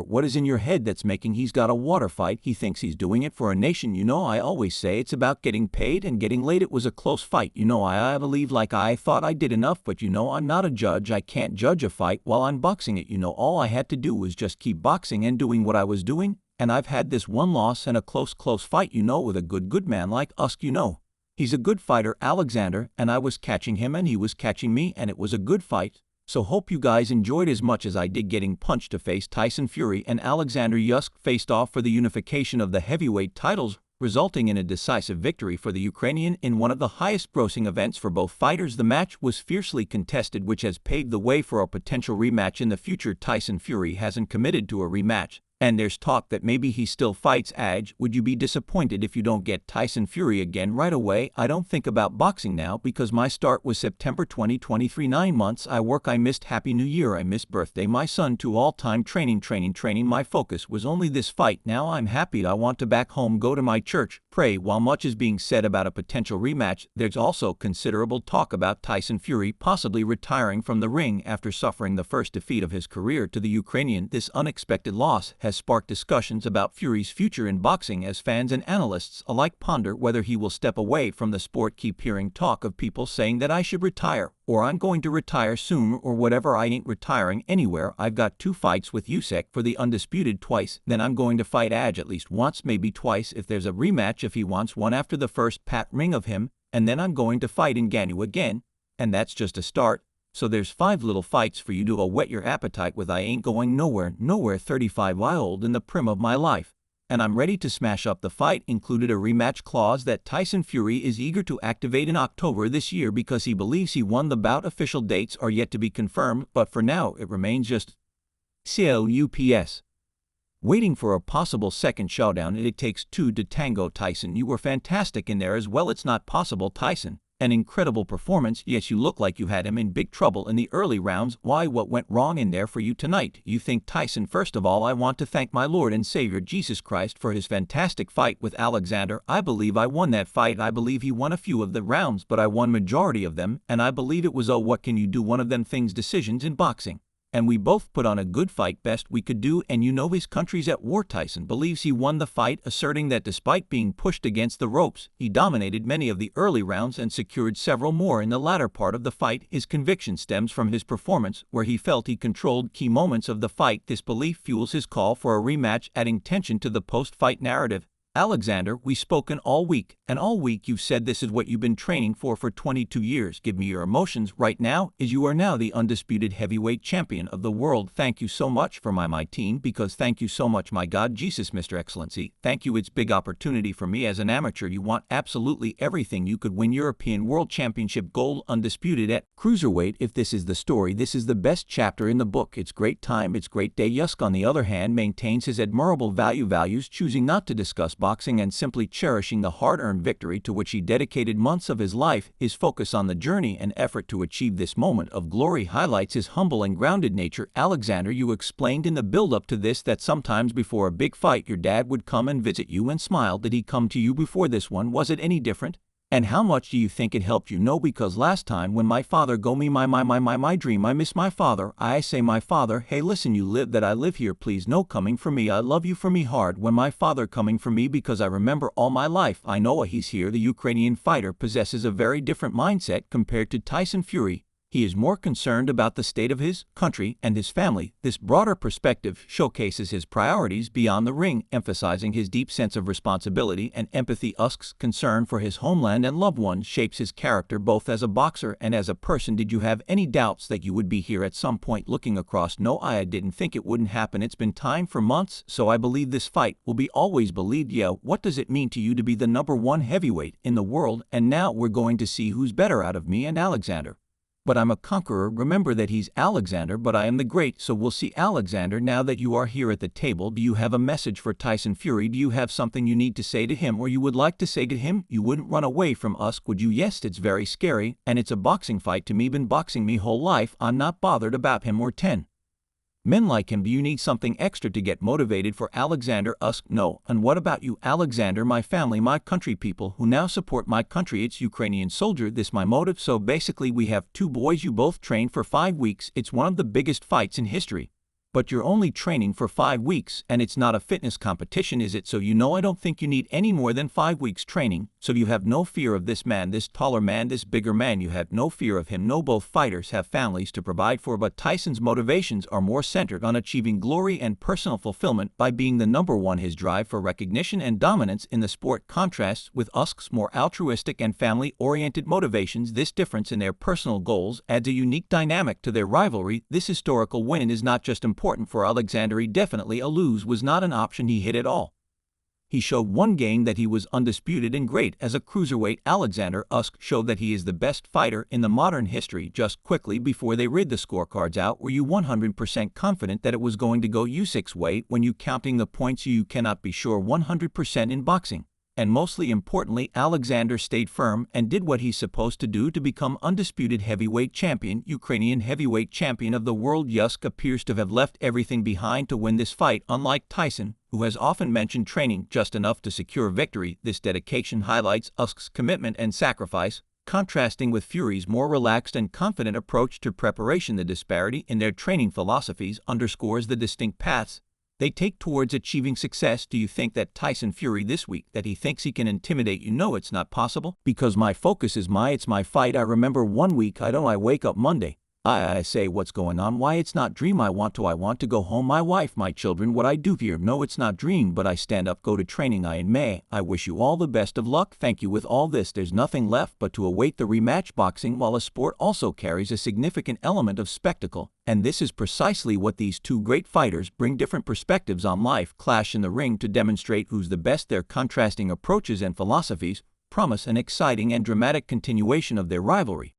What is in your head that's making he's got a water fight? He thinks he's doing it for a nation. I always say it's about getting paid and getting laid. It was a close fight. I believe like I thought I did enough, but I'm not a judge. I can't judge a fight while I'm boxing it. All I had to do was just keep boxing and doing what I was doing. And I've had this one loss and a close fight, with a good man like Usyk, He's a good fighter, Alexander, and I was catching him and he was catching me, and it was a good fight. So hope you guys enjoyed as much as I did getting punched to face Tyson Fury, and Alexander Usyk faced off for the unification of the heavyweight titles, resulting in a decisive victory for the Ukrainian in one of the highest grossing events for both fighters. The match was fiercely contested, which has paved the way for a potential rematch in the future. Tyson Fury hasn't committed to a rematch, and there's talk that maybe he still fights Edge. Would you be disappointed if you don't get Tyson Fury again right away? I don't think about boxing now because my start was September 2023. 9 months I work, I missed Happy New Year, I missed birthday, my son to all-time training. My focus was only this fight. Now I'm happy. I want to back home, go to my church, pray. While much is being said about a potential rematch, there's also considerable talk about Tyson Fury possibly retiring from the ring after suffering the first defeat of his career to the Ukrainian. This unexpected loss has sparked discussions about Fury's future in boxing as fans and analysts alike ponder whether he will step away from the sport. Keep hearing talk of people saying that I should retire, or I'm going to retire soon, or whatever. I ain't retiring anywhere. I've got 2 fights with Usyk for the undisputed twice, then I'm going to fight Edge at least once, maybe twice if there's a rematch, if he wants one after the first pat ring of him, and then I'm going to fight Ngannou again, and that's just a start. So there's 5 little fights for you to whet your appetite with. I ain't going nowhere, 35-year-old in the prime of my life. And I'm ready to smash up. The fight included a rematch clause that Tyson Fury is eager to activate in October this year because he believes he won the bout. Official dates are yet to be confirmed, but for now it remains just CLUPS. Waiting for a possible second showdown. It takes 2 to tango. Tyson, you were fantastic in there as well. It's not possible, Tyson. An incredible performance. Yes, you look like you had him in big trouble in the early rounds. Why, what went wrong in there for you tonight? You think, Tyson? First of all, I want to thank my Lord and Savior Jesus Christ for his fantastic fight with Alexander. I believe I won that fight. I believe he won a few of the rounds, but I won majority of them, and I believe it was, oh, what can you do, one of them things, decisions in boxing. And we both put on a good fight, best we could do, and his country's at war. Tyson believes he won the fight, asserting that despite being pushed against the ropes, he dominated many of the early rounds and secured several more in the latter part of the fight. His conviction stems from his performance, where he felt he controlled key moments of the fight. This belief fuels his call for a rematch, adding tension to the post-fight narrative. Alexander, we've spoken all week, and all week you've said this is what you've been training for 22 years. Give me your emotions right now, as you are now the undisputed heavyweight champion of the world. Thank you so much for my team, because thank you so much, my God, Jesus, Mr. Excellency. Thank you. It's big opportunity for me as an amateur. You want absolutely everything. You could win European World Championship gold, undisputed at cruiserweight. If this is the story, this is the best chapter in the book. It's great time, it's great day. Usyk, on the other hand, maintains his admirable values, choosing not to discuss boxing and simply cherishing the hard-earned victory to which he dedicated months of his life. His focus on the journey and effort to achieve this moment of glory highlights his humble and grounded nature. Alexander, you explained in the build-up to this that sometimes before a big fight your dad would come and visit you and smile. Did he come to you before this one? Was it any different? And how much do you think it helped you? No, because last time when my father go me my dream, I miss my father. I say my father, hey listen, you live that I live here, please no coming for me. I love you for me hard when my father coming for me, because I remember all my life I know he's here. The Ukrainian fighter possesses a very different mindset compared to Tyson Fury. He is more concerned about the state of his country and his family. This broader perspective showcases his priorities beyond the ring, emphasizing his deep sense of responsibility and empathy. Usyk's concern for his homeland and loved ones shapes his character both as a boxer and as a person. Did you have any doubts that you would be here at some point looking across? No, I didn't think it wouldn't happen. It's been time for months, so I believe this fight will be always believed. Yeah, what does it mean to you to be the #1 heavyweight in the world? And now we're going to see who's better out of me and Alexander. But I'm a conqueror. Remember that he's Alexander, but I am the great. So we'll see. Alexander, now that you are here at the table, do you have a message for Tyson Fury? Do you have something you need to say to him, or you would like to say to him? You wouldn't run away from us, would you? Yes, it's very scary, and it's a boxing fight to me. Been boxing me whole life. I'm not bothered about him or 10 men like him. Do you need something extra to get motivated for Alexander? Usyk, no. And what about you, Alexander? My family, my country, people who now support my country. It's Ukrainian soldier, this my motive. So basically we have 2 boys. You both trained for 5 weeks. It's one of the biggest fights in history. But you're only training for 5 weeks, and it's not a fitness competition, is it? So you know I don't think you need any more than 5 weeks training, so you have no fear of this man, this taller man, this bigger man, you have no fear of him. No, both fighters have families to provide for, but Tyson's motivations are more centered on achieving glory and personal fulfillment by being the number one. His drive for recognition and dominance in the sport contrasts with Usyk's more altruistic and family-oriented motivations. This difference in their personal goals adds a unique dynamic to their rivalry. This historical win is not just important for Alexander, definitely a lose was not an option. He hit it all. He showed one game that he was undisputed and great as a cruiserweight. Alexander Usyk showed that he is the best fighter in the modern history. Just quickly before they read the scorecards out, were you 100% confident that it was going to go Usyk's way? When you counting the points, you cannot be sure 100% in boxing. And mostly importantly, Alexander stayed firm and did what he's supposed to do to become undisputed heavyweight champion, Ukrainian heavyweight champion of the world. Usyk appears to have left everything behind to win this fight, unlike Tyson, who has often mentioned training just enough to secure victory. This dedication highlights Usyk's commitment and sacrifice, contrasting with Fury's more relaxed and confident approach to preparation. The disparity in their training philosophies underscores the distinct paths they take towards achieving success. Do you think that Tyson Fury this week, that he thinks he can intimidate you? No, it's not possible, because my focus is it's my fight. I remember one week, I wake up Monday, I say, what's going on? Why, it's not dream. I want to go home, my wife, my children, what I do here. No, it's not dream, but I stand up, go to training. I wish you all the best of luck. Thank you. With all this, there's nothing left but to await the rematch. Boxing, while a sport, also carries a significant element of spectacle, and this is precisely what these two great fighters bring. Different perspectives on life clash in the ring to demonstrate who's the best. Their contrasting approaches and philosophies promise an exciting and dramatic continuation of their rivalry.